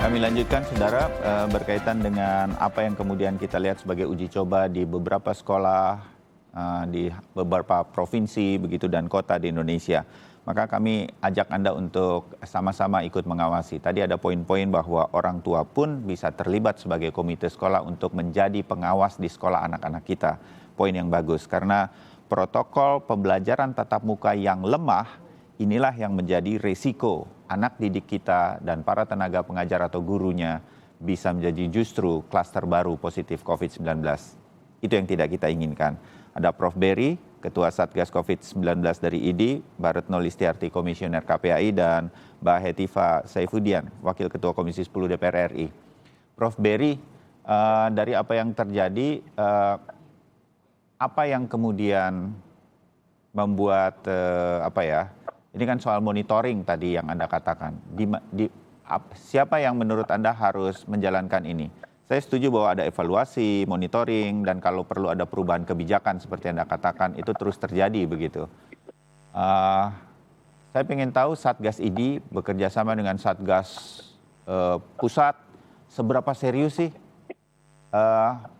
Kami lanjutkan, saudara, berkaitan dengan apa yang kemudian kita lihat sebagai uji coba di beberapa sekolah, di beberapa provinsi, begitu, dan kota di Indonesia. Maka kami ajak Anda untuk sama-sama ikut mengawasi. Tadi ada poin-poin bahwa orang tua pun bisa terlibat sebagai komite sekolah untuk menjadi pengawas di sekolah anak-anak kita. Poin yang bagus, karena protokol pembelajaran tatap muka yang lemah, inilah yang menjadi risiko anak didik kita dan para tenaga pengajar atau gurunya bisa menjadi justru klaster baru positif COVID-19. Itu yang tidak kita inginkan. Ada Prof. Berry, Ketua Satgas COVID-19 dari IDI, Mbak Retno Listiarti, Komisioner KPAI, dan Mbak Hetiva Saifudian, Wakil Ketua Komisi 10 DPR RI. Prof. Berry, dari apa yang terjadi, apa yang kemudian membuat ini kan soal monitoring tadi yang Anda katakan. Siapa yang menurut Anda harus menjalankan ini? Saya setuju bahwa ada evaluasi, monitoring, dan kalau perlu ada perubahan kebijakan seperti Anda katakan, itu terus terjadi begitu. Saya ingin tahu Satgas ID bekerja sama dengan Satgas Pusat, seberapa serius sih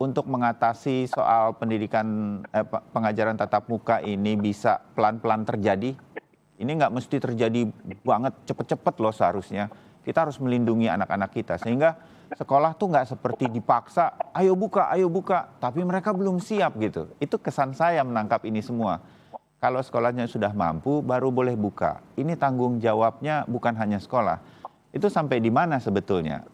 untuk mengatasi soal pendidikan pengajaran tatap muka ini bisa pelan-pelan terjadi? Ini nggak mesti terjadi banget cepet-cepet loh seharusnya. Kita harus melindungi anak-anak kita sehingga sekolah tuh nggak seperti dipaksa, ayo buka, tapi mereka belum siap gitu. Itu kesan saya menangkap ini semua. Kalau sekolahnya sudah mampu, baru boleh buka. Ini tanggung jawabnya bukan hanya sekolah. Itu sampai di mana sebetulnya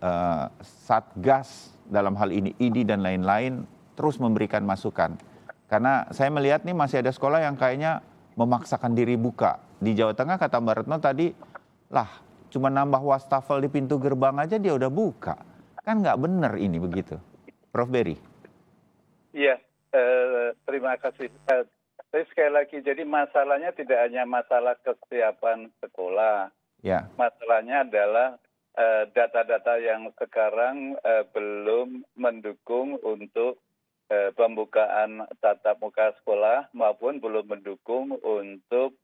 Satgas dalam hal ini ID dan lain-lain terus memberikan masukan. Karena saya melihat nih masih ada sekolah yang kayaknya memaksakan diri buka. Di Jawa Tengah kata Mbak Retno tadi, lah cuma nambah wastafel di pintu gerbang aja dia udah buka. Kan nggak benar ini begitu. Prof. Berry. Iya, terima kasih. Tapi sekali lagi, jadi masalahnya tidak hanya masalah kesiapan sekolah. Ya. Masalahnya adalah data-data yang sekarang belum mendukung untuk pembukaan tatap muka sekolah maupun belum mendukung untuk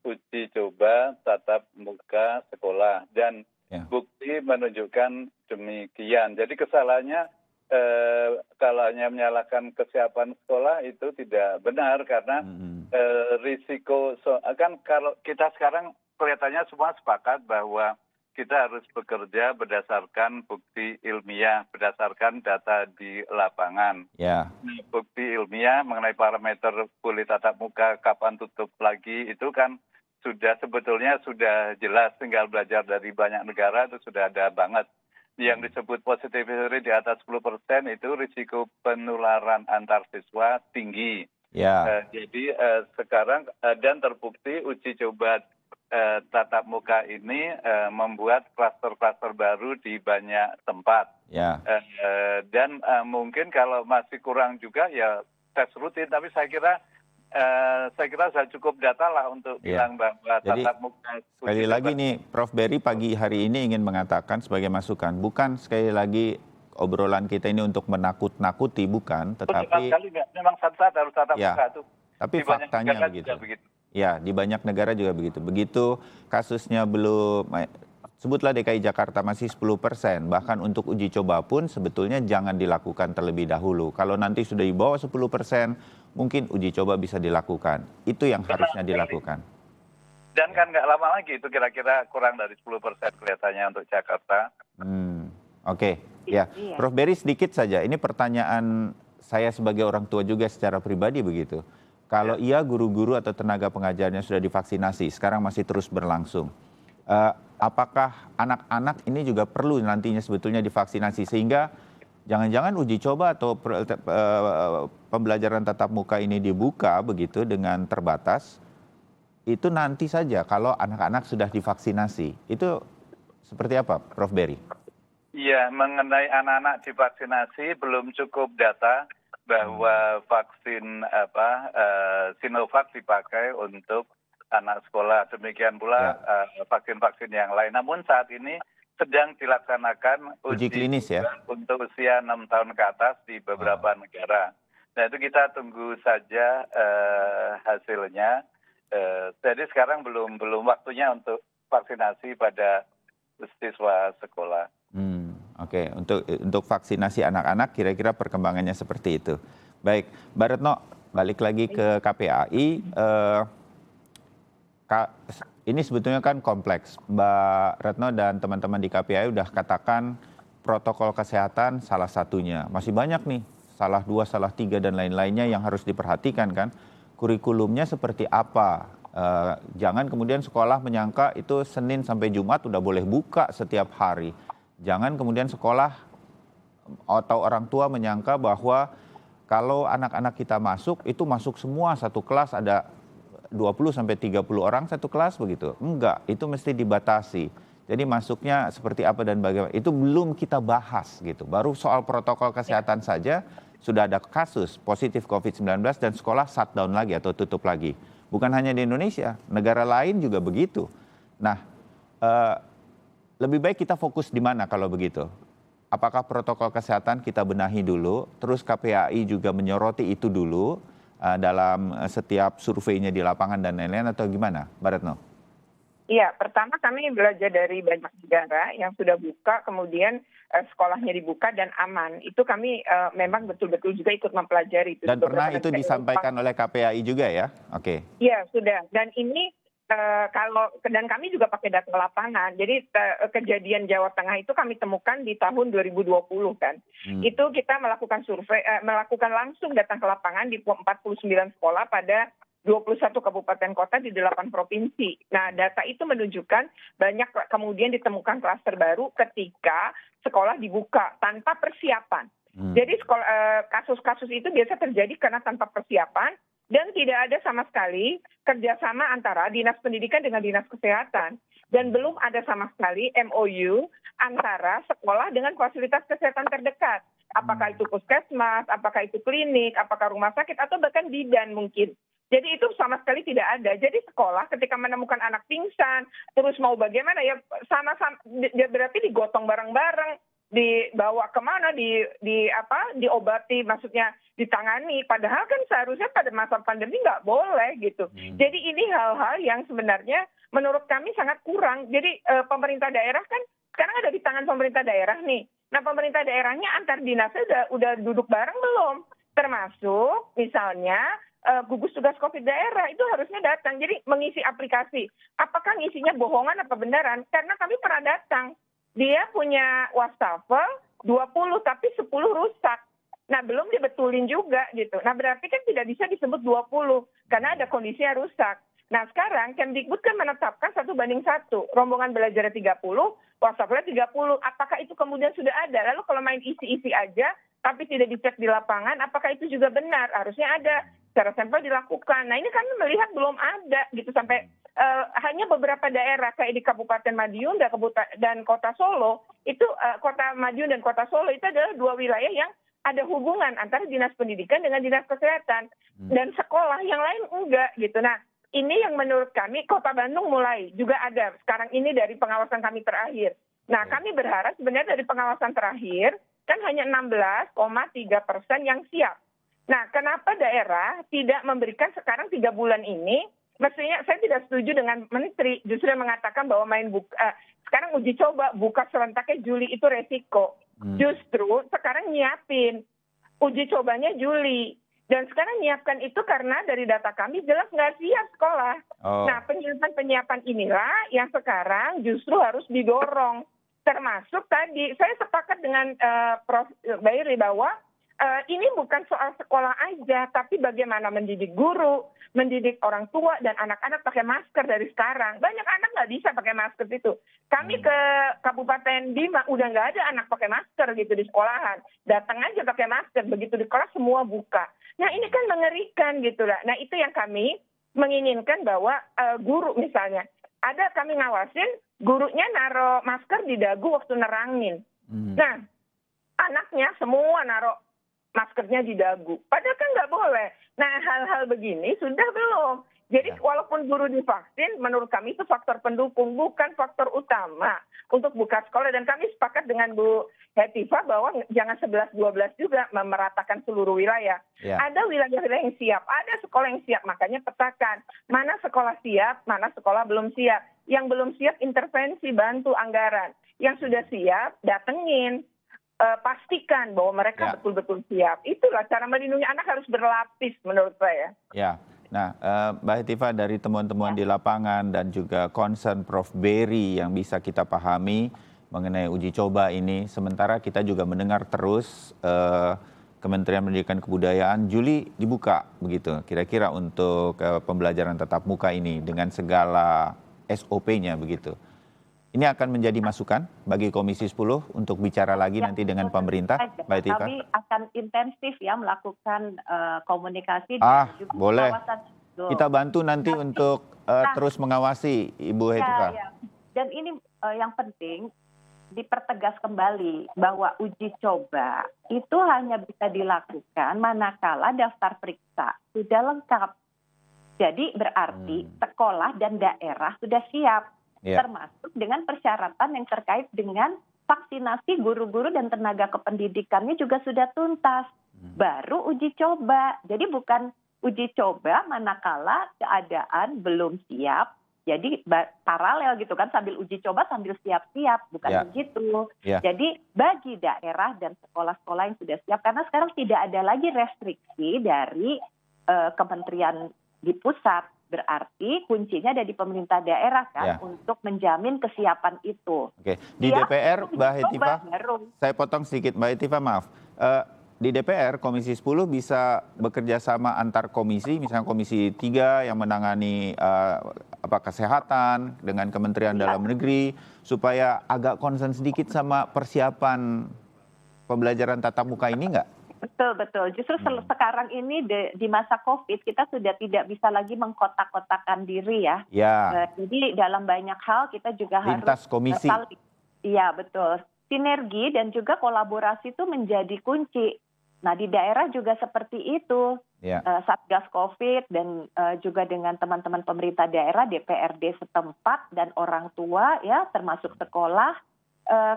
uji coba tatap muka sekolah. Dan bukti menunjukkan demikian. Jadi kesalahannya kalau hanya menyalahkan kesiapan sekolah itu tidak benar karena risiko kan kalau kita sekarang kelihatannya semua sepakat bahwa kita harus bekerja berdasarkan bukti ilmiah, berdasarkan data di lapangan. Bukti ilmiah mengenai parameter boleh tatap muka, kapan tutup lagi, itu kan sebetulnya sudah jelas, tinggal belajar dari banyak negara itu sudah ada banget. Yang disebut positivity rate di atas 10% itu risiko penularan antar siswa tinggi. Jadi sekarang dan terbukti uji coba tatap muka ini membuat klaster-klaster baru di banyak tempat. Dan mungkin kalau masih kurang juga ya tes rutin, tapi saya kira sudah cukup data lah untuk bilang bahwa tatap muka. Sekali lagi nih, Prof. Berry pagi hari ini ingin mengatakan sebagai masukan, bukan sekali lagi obrolan kita ini untuk menakut-nakuti, bukan, tetapi memang saat harus tatap muka tuh. Tapi faktanya begitu. Ya, di banyak negara juga begitu. Begitu kasusnya belum, sebutlah DKI Jakarta masih 10%, bahkan untuk uji coba pun sebetulnya jangan dilakukan terlebih dahulu. Kalau nanti sudah di bawah 10%, mungkin uji coba bisa dilakukan. Itu yang harusnya dilakukan. Dan kan nggak lama lagi itu kira-kira kurang dari 10% kelihatannya untuk Jakarta. Oke. Ya, Prof. Berry sedikit saja. Ini pertanyaan saya sebagai orang tua juga secara pribadi begitu. Kalau iya guru-guru atau tenaga pengajarnya sudah divaksinasi, sekarang masih terus berlangsung. Apakah anak-anak ini juga perlu nantinya sebetulnya divaksinasi sehingga jangan-jangan uji coba atau pembelajaran tatap muka ini dibuka begitu dengan terbatas, itu nanti saja kalau anak-anak sudah divaksinasi. Itu seperti apa, Prof. Berry? Iya, mengenai anak-anak divaksinasi belum cukup data bahwa vaksin Sinovac dipakai untuk anak sekolah. Demikian pula vaksin-vaksin yang lain. Namun saat ini sedang dilaksanakan uji klinis untuk usia 6 tahun ke atas di beberapa negara. Nah itu kita tunggu saja hasilnya. Jadi sekarang belum waktunya untuk vaksinasi pada siswa sekolah. Oke, untuk vaksinasi anak-anak kira-kira perkembangannya seperti itu. Baik, Mbak Retno, balik lagi ke KPAI. Ini sebetulnya kan kompleks. Mbak Retno dan teman-teman di KPAI udah katakan protokol kesehatan salah satunya. Masih banyak nih, salah 2, salah 3 dan lain-lainnya yang harus diperhatikan kan. Kurikulumnya seperti apa? Jangan kemudian sekolah menyangka itu Senin sampai Jumat udah boleh buka setiap hari. Jangan kemudian sekolah atau orang tua menyangka bahwa kalau anak-anak kita masuk, itu masuk semua satu kelas ada 20 sampai 30 orang satu kelas begitu. Enggak, itu mesti dibatasi. Jadi masuknya seperti apa dan bagaimana, itu belum kita bahas gitu. Baru soal protokol kesehatan saja sudah ada kasus positif COVID-19 dan sekolah shutdown lagi atau tutup lagi. Bukan hanya di Indonesia, negara lain juga begitu. Nah, lebih baik kita fokus di mana kalau begitu? Apakah protokol kesehatan kita benahi dulu, terus KPAI juga menyoroti itu dulu dalam setiap surveinya di lapangan dan lain-lain atau gimana, Mbak Retno? Iya, pertama kami belajar dari banyak negara yang sudah buka, kemudian sekolahnya dibuka dan aman. Itu kami memang betul-betul juga ikut mempelajari. Dan pernah itu disampaikan oleh KPAI juga ya? Oke. Iya, sudah. Dan ini dan kami juga pakai data lapangan. Jadi kejadian Jawa Tengah itu kami temukan di tahun 2020 kan. Itu kita melakukan survei, melakukan langsung datang ke lapangan di 49 sekolah pada 21 kabupaten kota di 8 provinsi. Nah, data itu menunjukkan banyak kemudian ditemukan klaster baru ketika sekolah dibuka tanpa persiapan. Jadi kasus-kasus itu biasa terjadi karena tanpa persiapan dan tidak ada sama sekali kerjasama antara Dinas Pendidikan dengan Dinas Kesehatan. Dan belum ada sama sekali MOU antara sekolah dengan fasilitas kesehatan terdekat. Apakah itu puskesmas, apakah itu klinik, apakah rumah sakit, atau bahkan bidan mungkin. Jadi itu sama sekali tidak ada. Jadi sekolah ketika menemukan anak pingsan, terus mau bagaimana ya sama-sama, berarti digotong bareng-bareng, dibawa kemana, diobati, maksudnya ditangani. Padahal kan seharusnya pada masa pandemi nggak boleh gitu. Jadi ini hal-hal yang sebenarnya menurut kami sangat kurang. Jadi pemerintah daerah kan sekarang ada di tangan pemerintah daerah nih. Nah, pemerintah daerahnya antar dinasnya udah duduk bareng belum? Termasuk misalnya gugus tugas COVID daerah itu harusnya datang. Jadi mengisi aplikasi. Apakah ngisinya bohongan apa beneran? Karena kami pernah datang. Dia punya wastafel 20 tapi 10 rusak. Nah, belum dibetulin juga gitu. Nah, berarti kan tidak bisa disebut 20 karena ada kondisinya rusak. Nah, sekarang Kemdikbud kan menetapkan 1:1. Rombongan belajarnya 30, wastafelnya 30. Apakah itu kemudian sudah ada? Lalu kalau main isi-isi aja tapi tidak dicek di lapangan, apakah itu juga benar? Harusnya ada. Secara sampel dilakukan. Nah, ini kami melihat belum ada gitu sampai hanya beberapa daerah kayak di Kabupaten Madiun dan Kota Solo itu Kota Madiun dan Kota Solo itu adalah 2 wilayah yang ada hubungan antara Dinas Pendidikan dengan Dinas Kesehatan dan sekolah yang lain enggak gitu. Nah, ini yang menurut kami Kota Bandung mulai juga ada sekarang ini dari pengawasan kami terakhir. Nah, kami berharap sebenarnya dari pengawasan terakhir kan hanya 16,3% yang siap. Nah, kenapa daerah tidak memberikan sekarang 3 bulan ini? Mestinya saya tidak setuju dengan Menteri justru yang mengatakan bahwa sekarang uji coba buka serentaknya Juli itu resiko. Justru sekarang nyiapin uji cobanya Juli. Dan sekarang nyiapkan itu karena dari data kami jelas nggak siap sekolah. Nah, penyiapan inilah yang sekarang justru harus didorong. Termasuk tadi saya sepakat dengan Prof. Bairi bahwa ini bukan soal sekolah aja, tapi bagaimana mendidik guru, mendidik orang tua dan anak-anak pakai masker dari sekarang. Banyak anak nggak bisa pakai masker itu. Kami ke Kabupaten Bima udah nggak ada anak pakai masker gitu di sekolahan. Datang aja pakai masker, begitu di kelas semua buka. Nah, ini kan mengerikan gitu lah. Nah, itu yang kami menginginkan bahwa guru misalnya, ada kami ngawasin gurunya naruh masker di dagu waktu nerangin. Nah, anaknya semua naruh maskernya di dagu. Padahal kan nggak boleh. Nah, hal-hal begini sudah belum. Jadi walaupun guru divaksin, menurut kami itu faktor pendukung, bukan faktor utama untuk buka sekolah. Dan kami sepakat dengan Bu Hetifah bahwa jangan 11-12 juga memeratakan seluruh wilayah. Ada wilayah-wilayah yang siap, ada sekolah yang siap. Makanya petakan mana sekolah siap, mana sekolah belum siap. Yang belum siap intervensi, bantu anggaran. Yang sudah siap, datengin. pastikan bahwa mereka Ya. betul-betul siap. Itulah cara melindungi anak harus berlapis menurut saya. Ya, nah Mbak Hetiva, dari temuan-temuan di Ya. lapangan dan juga concern Prof. Berry yang bisa kita pahami mengenai uji coba ini, sementara kita juga mendengar terus Kementerian Pendidikan Kebudayaan Juli dibuka begitu, kira-kira untuk pembelajaran tatap muka ini dengan segala SOP-nya begitu. Ini akan menjadi masukan bagi Komisi 10 untuk bicara lagi Ya, nanti dengan tentu pemerintah, saja. Mbak Hetiva? Kami akan intensif ya melakukan komunikasi Ah, dan juga boleh. pengawasan. Kita bantu nanti untuk terus mengawasi Ibu Hetiva. Ya. Dan ini yang penting dipertegas kembali bahwa uji coba itu hanya bisa dilakukan manakala daftar periksa sudah lengkap. Jadi berarti sekolah dan daerah sudah siap, termasuk dengan persyaratan yang terkait dengan vaksinasi guru-guru dan tenaga kependidikannya juga sudah tuntas. Baru uji coba. Jadi bukan uji coba manakala keadaan belum siap. Jadi paralel gitu kan, sambil uji coba sambil siap-siap, bukan begitu. Jadi bagi daerah dan sekolah-sekolah yang sudah siap, karena sekarang tidak ada lagi restriksi dari kementerian di pusat, berarti kuncinya ada di pemerintah daerah kan untuk menjamin kesiapan itu. Oke, di DPR Mbak Hetiva, saya potong sedikit Mbak Hetiva, maaf. Di DPR Komisi 10 bisa bekerja sama antar komisi, misalnya Komisi 3 yang menangani kesehatan dengan Kementerian Dalam Negeri, supaya agak concern sedikit sama persiapan pembelajaran tatap muka ini nggak? Betul. Justru sekarang ini di masa COVID kita sudah tidak bisa lagi mengkotak-kotakan diri ya. Jadi dalam banyak hal kita juga lintas harus komisi. Iya betul. Sinergi dan juga kolaborasi itu menjadi kunci. Nah di daerah juga seperti itu. Satgas COVID dan juga dengan teman-teman pemerintah daerah, DPRD setempat dan orang tua ya termasuk sekolah.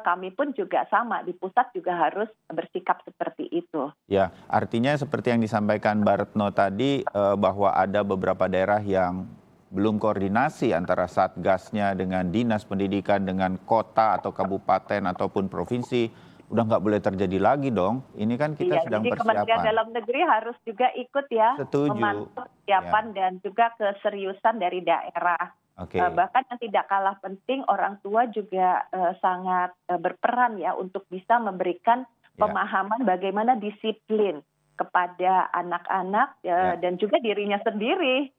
Kami pun juga sama, di pusat juga harus bersikap seperti itu. Ya, artinya seperti yang disampaikan Mbak Retno tadi, bahwa ada beberapa daerah yang belum koordinasi antara Satgasnya dengan Dinas Pendidikan, dengan kota atau kabupaten ataupun provinsi, udah nggak boleh terjadi lagi dong. Ini kan kita sedang jadi persiapan. Kementerian Dalam Negeri harus juga ikut ya, memantau persiapan dan juga keseriusan dari daerah. Bahkan yang tidak kalah penting, orang tua juga sangat berperan ya untuk bisa memberikan pemahaman bagaimana disiplin kepada anak-anak dan juga dirinya sendiri.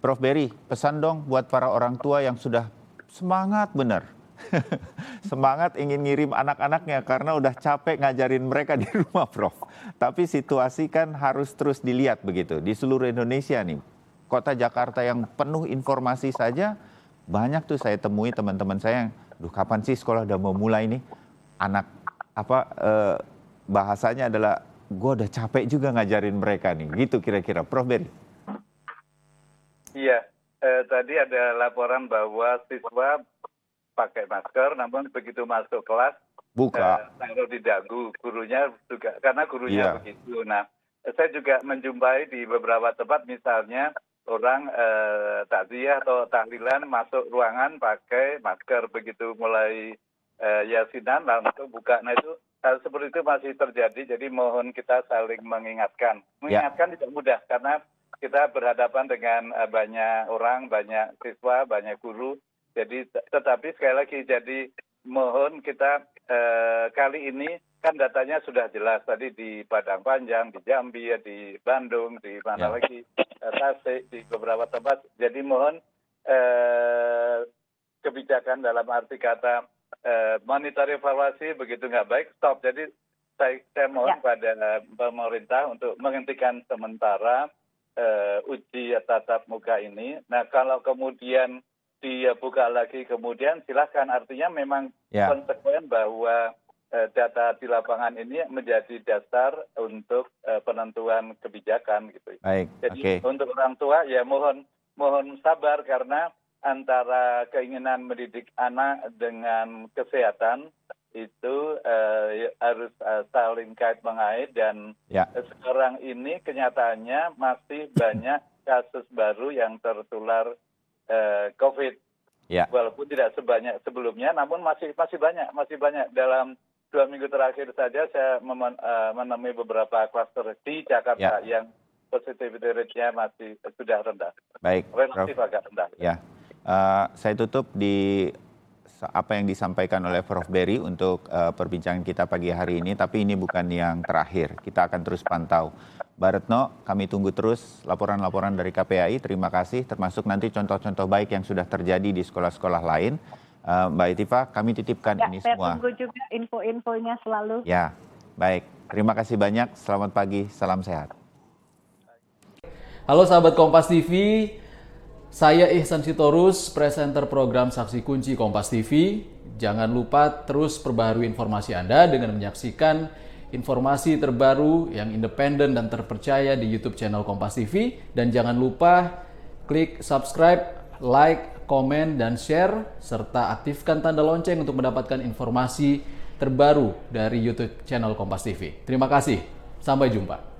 Prof. Berry, pesan dong buat para orang tua yang sudah semangat benar. Semangat ingin ngirim anak-anaknya karena udah capek ngajarin mereka di rumah, Prof. Tapi situasi kan harus terus dilihat begitu di seluruh Indonesia nih. Kota Jakarta yang penuh informasi saja, banyak tuh saya temui teman-teman saya yang, kapan sih sekolah udah mau mulai nih? Bahasanya adalah, gue udah capek juga ngajarin mereka nih, gitu kira-kira. Prof. Berry. Iya, tadi ada laporan bahwa siswa pakai masker, namun begitu masuk kelas, taruh di dagu gurunya juga, karena gurunya begitu. Nah, saya juga menjumpai di beberapa tempat, misalnya orang takziah atau tahlilan masuk ruangan pakai masker, begitu mulai yasinan langsung buka. Nah itu hal seperti itu masih terjadi, jadi mohon kita saling mengingatkan. Mengingatkan tidak mudah karena kita berhadapan dengan banyak orang, banyak siswa, banyak guru. Jadi tetapi sekali lagi, jadi mohon kita kali ini kan datanya sudah jelas tadi di Padang Panjang, di Jambi, di Bandung, di mana lagi, Tasik, di beberapa tempat. Jadi mohon kebijakan dalam arti kata monitor evaluasi begitu nggak baik, stop. Jadi saya mohon pada pemerintah untuk menghentikan sementara uji tatap muka ini. Nah kalau kemudian dibuka lagi kemudian silahkan, artinya memang konsekuen bahwa data di lapangan ini menjadi dasar untuk penentuan kebijakan gitu. Jadi untuk orang tua ya mohon sabar, karena antara keinginan mendidik anak dengan kesehatan itu harus saling kait mengait, dan sekarang ini kenyataannya masih banyak kasus baru yang tertular COVID. Walaupun tidak sebanyak sebelumnya, namun masih banyak dalam 2 minggu terakhir saja saya menemui beberapa klaster di Jakarta yang positivity rate-nya masih sudah rendah. Baik, relatif agak rendah. Ya, saya tutup di apa yang disampaikan oleh Prof. Berry untuk perbincangan kita pagi hari ini, tapi ini bukan yang terakhir. Kita akan terus pantau. Mbak Retno, kami tunggu terus laporan-laporan dari KPAI. Terima kasih, termasuk nanti contoh-contoh baik yang sudah terjadi di sekolah-sekolah lain. Mbak Itifa, kami titipkan ini semua. Saya tunggu juga info-infonya selalu. Ya, baik. Terima kasih banyak. Selamat pagi, salam sehat. Halo sahabat Kompas TV, saya Ihsan Sitorus, presenter program Saksi Kunci Kompas TV. Jangan lupa terus perbaharui informasi Anda dengan menyaksikan informasi terbaru yang independen dan terpercaya di YouTube channel Kompas TV. Dan jangan lupa klik subscribe, like, komen, dan share, serta aktifkan tanda lonceng untuk mendapatkan informasi terbaru dari YouTube channel Kompas TV. Terima kasih, sampai jumpa.